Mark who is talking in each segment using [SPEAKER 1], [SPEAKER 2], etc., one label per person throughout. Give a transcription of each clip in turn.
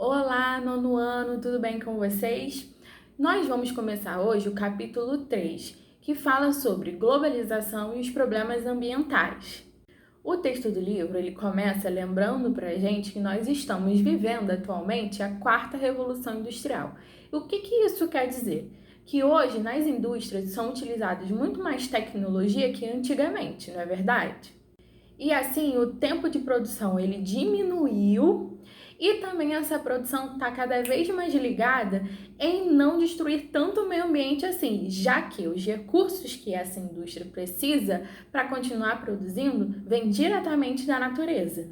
[SPEAKER 1] Olá, nono ano, tudo bem com vocês? Nós vamos começar hoje o capítulo 3, que fala sobre globalização e os problemas ambientais. O texto do livro ele começa lembrando para a gente que nós estamos vivendo atualmente a quarta revolução industrial. O que isso quer dizer? Que hoje nas indústrias são utilizadas muito mais tecnologia que antigamente, não é verdade? E assim, o tempo de produção ele diminuiu e também essa produção está cada vez mais ligada em não destruir tanto o meio ambiente assim, já que os recursos que essa indústria precisa para continuar produzindo vêm diretamente da natureza.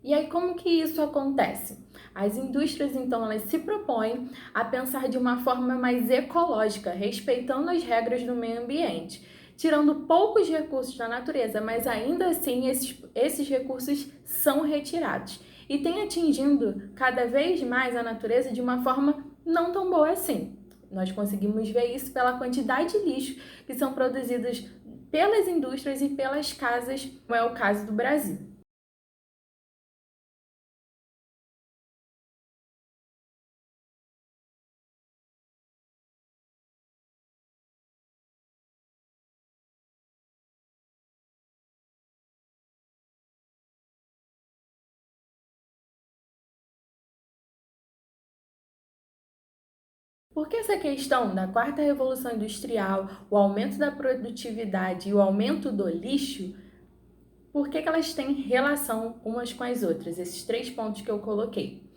[SPEAKER 1] E aí, como que isso acontece? As indústrias, então, elas se propõem a pensar de uma forma mais ecológica, respeitando as regras do meio ambiente, tirando poucos recursos da natureza, mas ainda assim esses recursos são retirados e tem atingindo cada vez mais a natureza de uma forma não tão boa assim. Nós conseguimos ver isso pela quantidade de lixo que são produzidos pelas indústrias e pelas casas, como é o caso do Brasil. Porque essa questão da quarta revolução industrial, o aumento da produtividade e o aumento do lixo, por que elas têm relação umas com as outras? Esses três pontos que eu coloquei.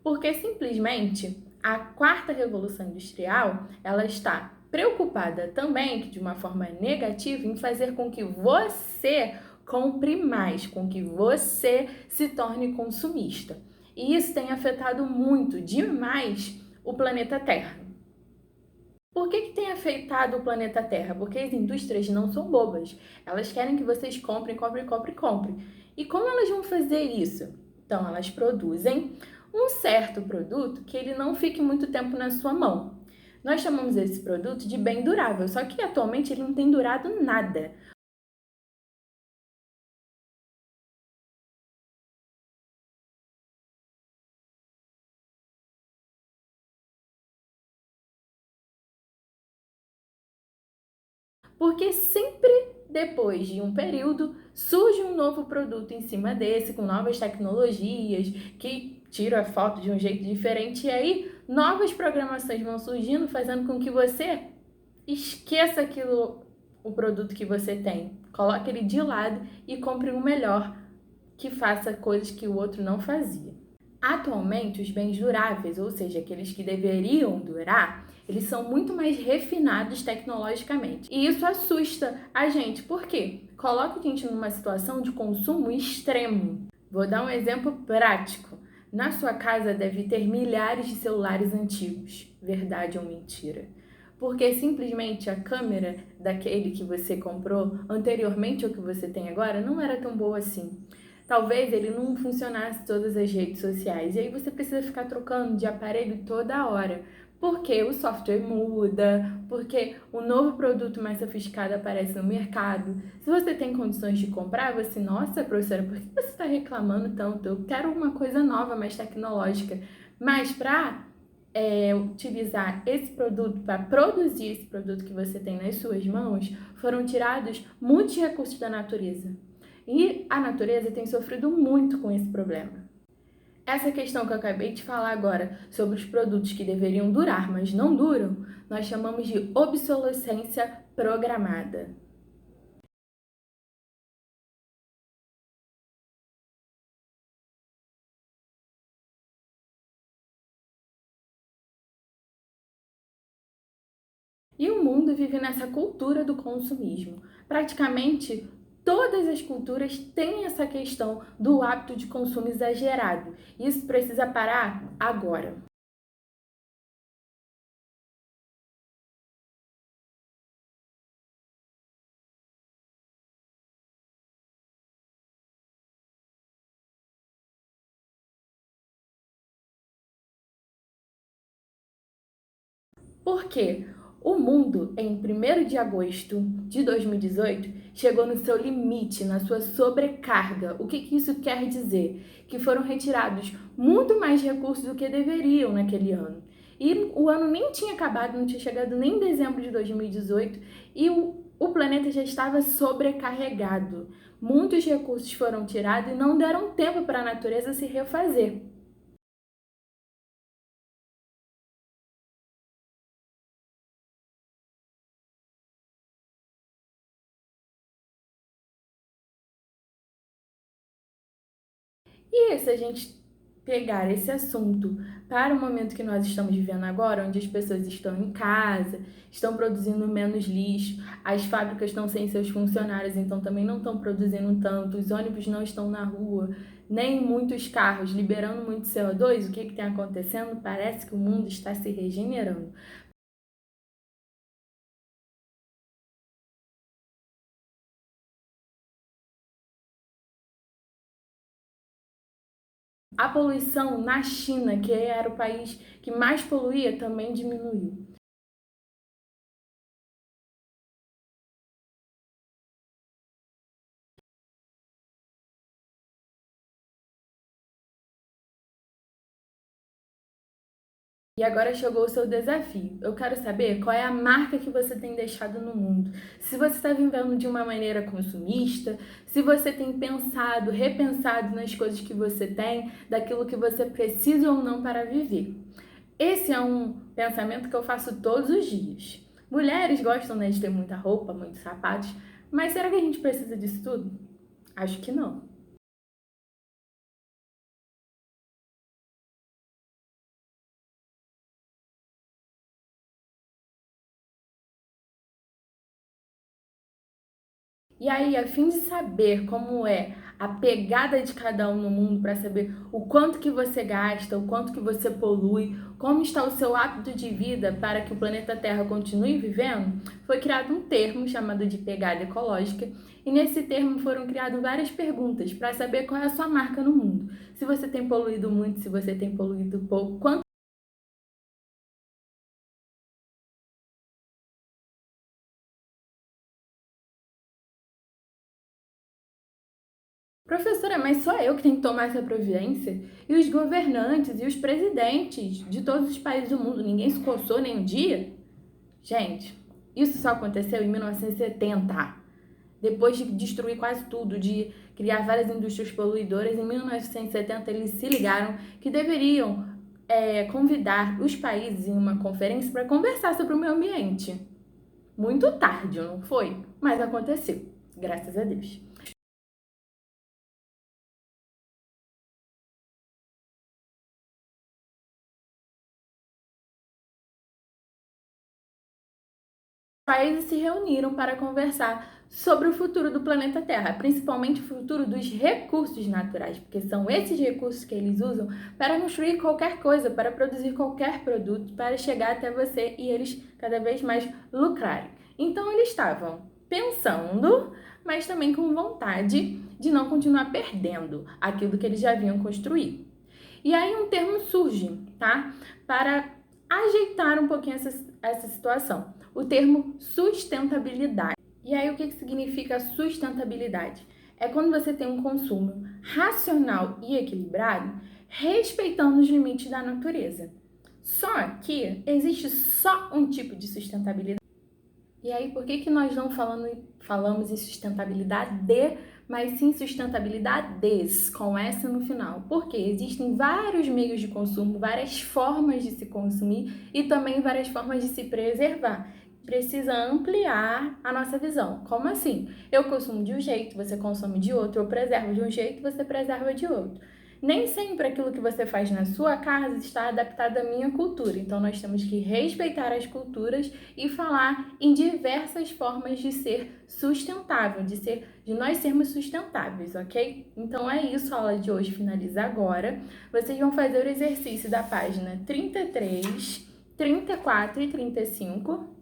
[SPEAKER 1] Porque simplesmente a quarta revolução industrial, ela está preocupada também, de uma forma negativa, em fazer com que você compre mais, com que você se torne consumista. E isso tem afetado muito, demais, o planeta Terra. Por que tem afetado o planeta Terra? Porque as indústrias não são bobas. Elas querem que vocês comprem, comprem, comprem, comprem. E como elas vão fazer isso? Então, elas produzem um certo produto que ele não fique muito tempo na sua mão. Nós chamamos esse produto de bem durável, só que atualmente ele não tem durado nada. Porque sempre depois de um período surge um novo produto em cima desse, com novas tecnologias, que tira a foto de um jeito diferente, e aí novas programações vão surgindo, fazendo com que você esqueça aquilo, o produto que você tem, coloque ele de lado e compre um melhor, que faça coisas que o outro não fazia. Atualmente, os bens duráveis, ou seja, aqueles que deveriam durar, eles são muito mais refinados tecnologicamente. E isso assusta a gente, por quê? Coloca a gente numa situação de consumo extremo. Vou dar um exemplo prático. Na sua casa deve ter milhares de celulares antigos. Verdade ou mentira? Porque simplesmente a câmera daquele que você comprou anteriormente ao que você tem agora não era tão boa assim. Talvez ele não funcionasse todas as redes sociais. E aí você precisa ficar trocando de aparelho toda hora. Porque o software muda, porque o novo produto mais sofisticado aparece no mercado. Se você tem condições de comprar, você, nossa, professora, por que você está reclamando tanto? Eu quero uma coisa nova, mais tecnológica. Mas para utilizar esse produto, para produzir esse produto que você tem nas suas mãos, foram tirados muitos recursos da natureza. E a natureza tem sofrido muito com esse problema. Essa questão que eu acabei de falar agora sobre os produtos que deveriam durar, mas não duram, nós chamamos de obsolescência programada. E o mundo vive nessa cultura do consumismo. Praticamente todas as culturas têm essa questão do hábito de consumo exagerado. Isso precisa parar agora. Por quê? O mundo, em 1º de agosto de 2018, chegou no seu limite, na sua sobrecarga. O que isso quer dizer? Que foram retirados muito mais recursos do que deveriam naquele ano. E o ano nem tinha acabado, não tinha chegado nem em dezembro de 2018 e o planeta já estava sobrecarregado. Muitos recursos foram tirados e não deram tempo para a natureza se refazer. E se a gente pegar esse assunto para o momento que nós estamos vivendo agora, onde as pessoas estão em casa, estão produzindo menos lixo, as fábricas estão sem seus funcionários, então também não estão produzindo tanto, os ônibus não estão na rua, nem muitos carros liberando muito CO2, o que tem acontecendo? Parece que o mundo está se regenerando. A poluição na China, que era o país que mais poluía, também diminuiu. E agora chegou o seu desafio. Eu quero saber qual é a marca que você tem deixado no mundo. Se você está vivendo de uma maneira consumista, se você tem pensado, repensado nas coisas que você tem, daquilo que você precisa ou não para viver. Esse é um pensamento que eu faço todos os dias. Mulheres gostam, né, de ter muita roupa, muitos sapatos, mas será que a gente precisa disso tudo? Acho que não. E aí, a fim de saber como é a pegada de cada um no mundo, para saber o quanto que você gasta, o quanto que você polui, como está o seu hábito de vida para que o planeta Terra continue vivendo, foi criado um termo chamado de pegada ecológica. E nesse termo foram criadas várias perguntas para saber qual é a sua marca no mundo. Se você tem poluído muito, se você tem poluído pouco, quanto. Professora, mas só eu que tenho que tomar essa providência? E os governantes e os presidentes de todos os países do mundo, ninguém se coçou nem um dia? Gente, isso só aconteceu em 1970. Depois de destruir quase tudo, de criar várias indústrias poluidoras, em 1970 eles se ligaram que deveriam convidar os países em uma conferência para conversar sobre o meio ambiente. Muito tarde, não foi? Mas aconteceu, graças a Deus. Países se reuniram para conversar sobre o futuro do planeta Terra, principalmente o futuro dos recursos naturais, porque são esses recursos que eles usam para construir qualquer coisa, para produzir qualquer produto, para chegar até você e eles cada vez mais lucrarem. Então eles estavam pensando, mas também com vontade de não continuar perdendo aquilo que eles já haviam construído. E aí um termo surge, tá? Para ajeitar um pouquinho essa situação. O termo sustentabilidade. E aí o que significa sustentabilidade? É quando você tem um consumo racional e equilibrado, respeitando os limites da natureza. Só que existe só um tipo de sustentabilidade. E aí, por que nós não falamos em sustentabilidade mas sim sustentabilidades, com S no final? Porque existem vários meios de consumo, várias formas de se consumir e também várias formas de se preservar. Precisa ampliar a nossa visão. Como assim? Eu consumo de um jeito, você consome de outro, eu preservo de um jeito, você preserva de outro. Nem sempre aquilo que você faz na sua casa está adaptado à minha cultura, então nós temos que respeitar as culturas e falar em diversas formas de ser sustentável, de nós sermos sustentáveis, ok? Então é isso, a aula de hoje finaliza agora. Vocês vão fazer o exercício da página 33, 34 e 35,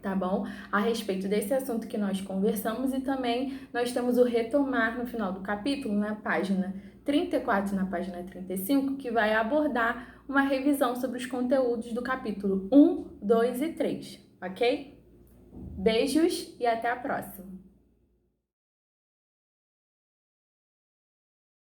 [SPEAKER 1] tá bom? A respeito desse assunto que nós conversamos e também nós temos o retomar no final do capítulo, na página 34 e na página 35, que vai abordar uma revisão sobre os conteúdos do capítulo 1, 2 e 3. ok? Beijos e até a próxima!